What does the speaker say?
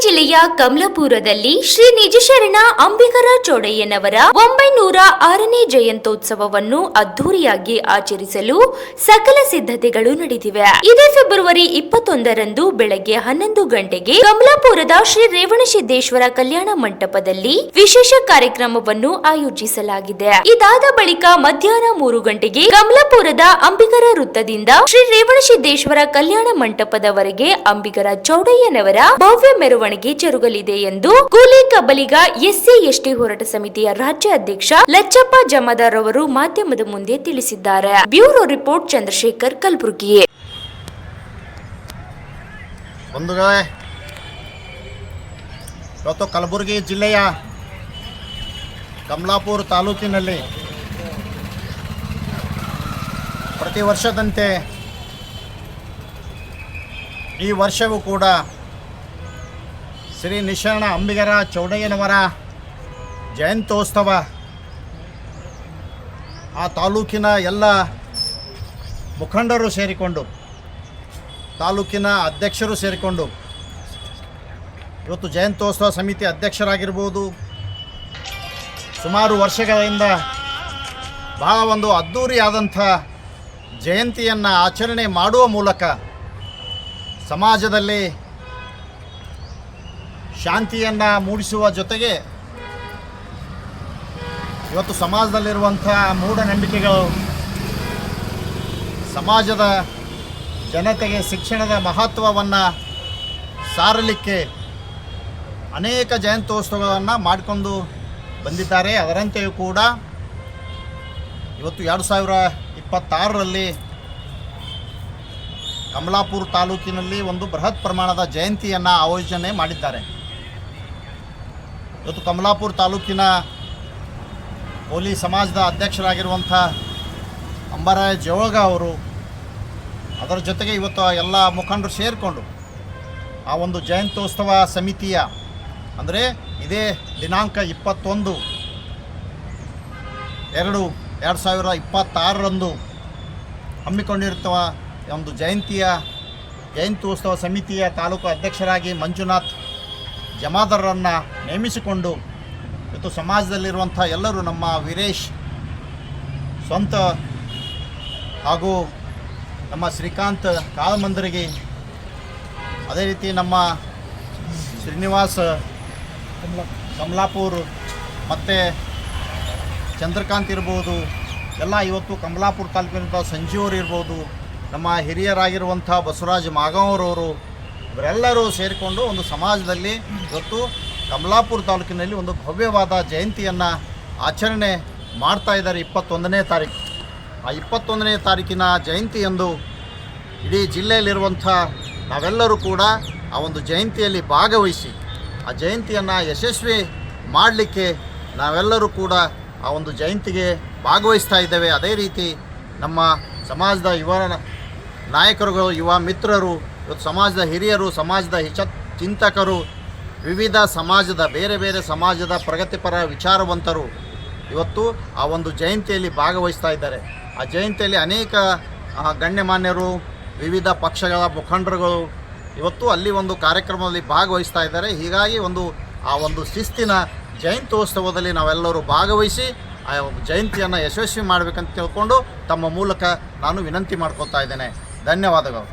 ಜಿಲ್ಲೆಯ ಕಮಲಾಪುರದಲ್ಲಿ ಶ್ರೀ ನಿಜಶರಣ ಅಂಬಿಗರ ಚೌಡಯ್ಯನವರ 906ನೇ ಜಯಂತ್ಯೋತ್ಸವವನ್ನು ಅದ್ದೂರಿಯಾಗಿ ಆಚರಿಸಲು ಸಕಲ ಸಿದ್ಧತೆಗಳು ನಡೆದಿವೆ. ಇದೇ ಫೆಬ್ರವರಿ 21ರಂದು ಬೆಳಗ್ಗೆ 11 ಗಂಟೆಗೆ ಕಮಲಾಪುರದ ಶ್ರೀ ರೇವಣಸಿದ್ದೇಶ್ವರ ಕಲ್ಯಾಣ ಮಂಟಪದಲ್ಲಿ ವಿಶೇಷ ಕಾರ್ಯಕ್ರಮವನ್ನು ಆಯೋಜಿಸಲಾಗಿದೆ. ಇದಾದ ಬಳಿಕ ಮಧ್ಯಾಹ್ನ 3 ಗಂಟೆಗೆ ಕಮಲಾಪುರದ ಅಂಬಿಗರ ವೃತ್ತದಿಂದ ಶ್ರೀ ರೇವಣಸಿದ್ದೇಶ್ವರ ಕಲ್ಯಾಣ ಮಂಟಪದವರೆಗೆ ಅಂಬಿಗರ ಚೌಡಯ್ಯನವರ ಭವ್ಯ ಮೆರವಣಿಗೆ ಜರುಗಲಿದೆ ಎಂದು ಕೂಲಿ ಕಬ್ಬಲಿಗ ಎಸ್ಸಿ ಎಸ್ಟಿ ಹೋರಾಟ ಸಮಿತಿಯ ರಾಜ್ಯ ಅಧ್ಯಕ್ಷ ಲಚ್ಚಪ್ಪ ಜಮಾದಾರ್ ಅವರು ಮಾಧ್ಯಮದ ಮುಂದೆ ತಿಳಿಸಿದ್ದಾರೆ. Bureau report Chandrashekhar Kalaburagi. ಬಂಧುಗಳೇ, ಇವತ್ತು ಕಲಬುರಗಿ ಜಿಲ್ಲೆಯ ಕಮಲಾಪುರ ತಾಲೂಕಿನಲ್ಲಿ ಪ್ರತಿ ವರ್ಷದಂತೆ ಈ ವರ್ಷವೂ ಕೂಡ ಶ್ರೀ ನಿಜಶರಣ ಅಂಬಿಗರ ಚೌಡಯ್ಯನವರ ಜಯಂತ್ಯೋತ್ಸವ ಆ ತಾಲೂಕಿನ ಎಲ್ಲ ಮುಖಂಡರು ಸೇರಿಕೊಂಡು, ತಾಲೂಕಿನ ಅಧ್ಯಕ್ಷರು ಸೇರಿಕೊಂಡು ಇವತ್ತು ಜಯಂತ್ಯೋತ್ಸವ ಸಮಿತಿ ಅಧ್ಯಕ್ಷರಾಗಿರ್ಬೋದು, ಸುಮಾರು ವರ್ಷಗಳಿಂದ ಬಹಳ ಒಂದು ಅದ್ಧೂರಿಯಾದಂಥ ಜಯಂತಿಯನ್ನು ಆಚರಣೆ ಮಾಡುವ ಮೂಲಕ ಸಮಾಜದಲ್ಲಿ ಶಾಂತಿಯನ್ನು ಮೂಡಿಸುವ ಜೊತೆಗೆ ಇವತ್ತು ಸಮಾಜದಲ್ಲಿರುವಂಥ ಮೂಢನಂಬಿಕೆಗಳು, ಸಮಾಜದ ಜನತೆಗೆ ಶಿಕ್ಷಣದ ಮಹತ್ವವನ್ನು ಸಾರಲಿಕ್ಕೆ ಅನೇಕ ಜಯಂತ್ಯೋತ್ಸವಗಳನ್ನು ಮಾಡಿಕೊಂಡು ಬಂದಿದ್ದಾರೆ. ಅದರಂತೆಯೂ ಕೂಡ ಇವತ್ತು 2026ರಲ್ಲಿ ಕಮಲಾಪುರ ತಾಲೂಕಿನಲ್ಲಿ ಒಂದು ಬೃಹತ್ ಪ್ರಮಾಣದ ಜಯಂತಿಯನ್ನು ಆಯೋಜನೆ ಮಾಡಿದ್ದಾರೆ. ಇವತ್ತು ಕಮಲಾಪುರ ತಾಲೂಕಿನ ಕೋಲಿ ಸಮಾಜದ ಅಧ್ಯಕ್ಷರಾಗಿರುವಂಥ ಅಂಬರಾಯ ಜೋಳಗ ಅವರು, ಅದರ ಜೊತೆಗೆ ಇವತ್ತು ಎಲ್ಲ ಮುಖಂಡರು ಸೇರಿಕೊಂಡು ಆ ಒಂದು ಜಯಂತ್ಯೋತ್ಸವ ಸಮಿತಿಯ ಅಂದರೆ ಇದೇ ದಿನಾಂಕ 21/2/2026ರಂದು ಹಮ್ಮಿಕೊಂಡಿರುವ ಒಂದು ಜಯಂತ್ಯೋತ್ಸವ ಸಮಿತಿಯ ತಾಲೂಕು ಅಧ್ಯಕ್ಷರಾಗಿ ಮಂಜುನಾಥ್ ಜಮಾದಾರರನ್ನು ನೇಮಿಸಿಕೊಂಡು ಇವತ್ತು ಸಮಾಜದಲ್ಲಿರುವಂಥ ಎಲ್ಲರೂ, ನಮ್ಮ ವೀರೇಶ್ ಸ್ವಂತ ಹಾಗೂ ನಮ್ಮ ಶ್ರೀಕಾಂತ್ ಕಾಳಮಂದರಿಗೆ, ಅದೇ ರೀತಿ ನಮ್ಮ ಶ್ರೀನಿವಾಸ್ ಕಮಲಾಪುರ ಮತ್ತು ಚಂದ್ರಕಾಂತ್ ಇರ್ಬೋದು, ಎಲ್ಲ ಇವತ್ತು ಕಮಲಾಪುರ ತಾಲೂಕಿನ ಸಂಜೀವರು ಇರ್ಬೋದು, ನಮ್ಮ ಹಿರಿಯರಾಗಿರುವಂಥ ಬಸವರಾಜ ಮಾಗಾವರವರು, ಇವರೆಲ್ಲರೂ ಸೇರಿಕೊಂಡು ಒಂದು ಸಮಾಜದಲ್ಲಿ ಇವತ್ತು ಕಮಲಾಪುರ ತಾಲೂಕಿನಲ್ಲಿ ಒಂದು ಭವ್ಯವಾದ ಜಯಂತಿಯನ್ನು ಆಚರಣೆ ಮಾಡ್ತಾ ಇದ್ದಾರೆ. 21ನೇ ತಾರೀಕು, ಆ 21ನೇ ತಾರೀಕಿನ ಜಯಂತಿಯಂದು ಇಡೀ ಜಿಲ್ಲೆಯಲ್ಲಿರುವಂಥ ನಾವೆಲ್ಲರೂ ಕೂಡ ಆ ಒಂದು ಜಯಂತಿಯಲ್ಲಿ ಭಾಗವಹಿಸಿ ಆ ಜಯಂತಿಯನ್ನು ಯಶಸ್ವಿ ಮಾಡಲಿಕ್ಕೆ ನಾವೆಲ್ಲರೂ ಕೂಡ ಆ ಒಂದು ಜಯಂತಿಗೆ ಭಾಗವಹಿಸ್ತಾ ಇದ್ದೇವೆ. ಅದೇ ರೀತಿ ನಮ್ಮ ಸಮಾಜದ ಯುವ ನಾಯಕರುಗಳು, ಯುವ ಮಿತ್ರರು, ಇವತ್ತು ಸಮಾಜದ ಹಿರಿಯರು, ಸಮಾಜದ ಚಿಂತಕರು, ವಿವಿಧ ಸಮಾಜದ ಬೇರೆ ಬೇರೆ ಸಮಾಜದ ಪ್ರಗತಿಪರ ವಿಚಾರವಂತರು ಇವತ್ತು ಆ ಒಂದು ಜಯಂತಿಯಲ್ಲಿ ಭಾಗವಹಿಸ್ತಾ ಇದ್ದಾರೆ. ಆ ಜಯಂತಿಯಲ್ಲಿ ಅನೇಕ ಗಣ್ಯಮಾನ್ಯರು, ವಿವಿಧ ಪಕ್ಷಗಳ ಮುಖಂಡರುಗಳು ಇವತ್ತು ಅಲ್ಲಿ ಒಂದು ಕಾರ್ಯಕ್ರಮದಲ್ಲಿ ಭಾಗವಹಿಸ್ತಾ ಇದ್ದಾರೆ. ಹೀಗಾಗಿ ಆ ಒಂದು ಶಿಸ್ತಿನ ಜಯಂತ್ಯೋತ್ಸವದಲ್ಲಿ ನಾವೆಲ್ಲರೂ ಭಾಗವಹಿಸಿ ಆ ಜಯಂತಿಯನ್ನು ಯಶಸ್ವಿ ಮಾಡಬೇಕಂತ ತಿಳ್ಕೊಂಡು ತಮ್ಮ ಮೂಲಕ ನಾನು ವಿನಂತಿ ಮಾಡ್ಕೊತಾ ಇದ್ದೇನೆ. ಧನ್ಯವಾದಗಳು.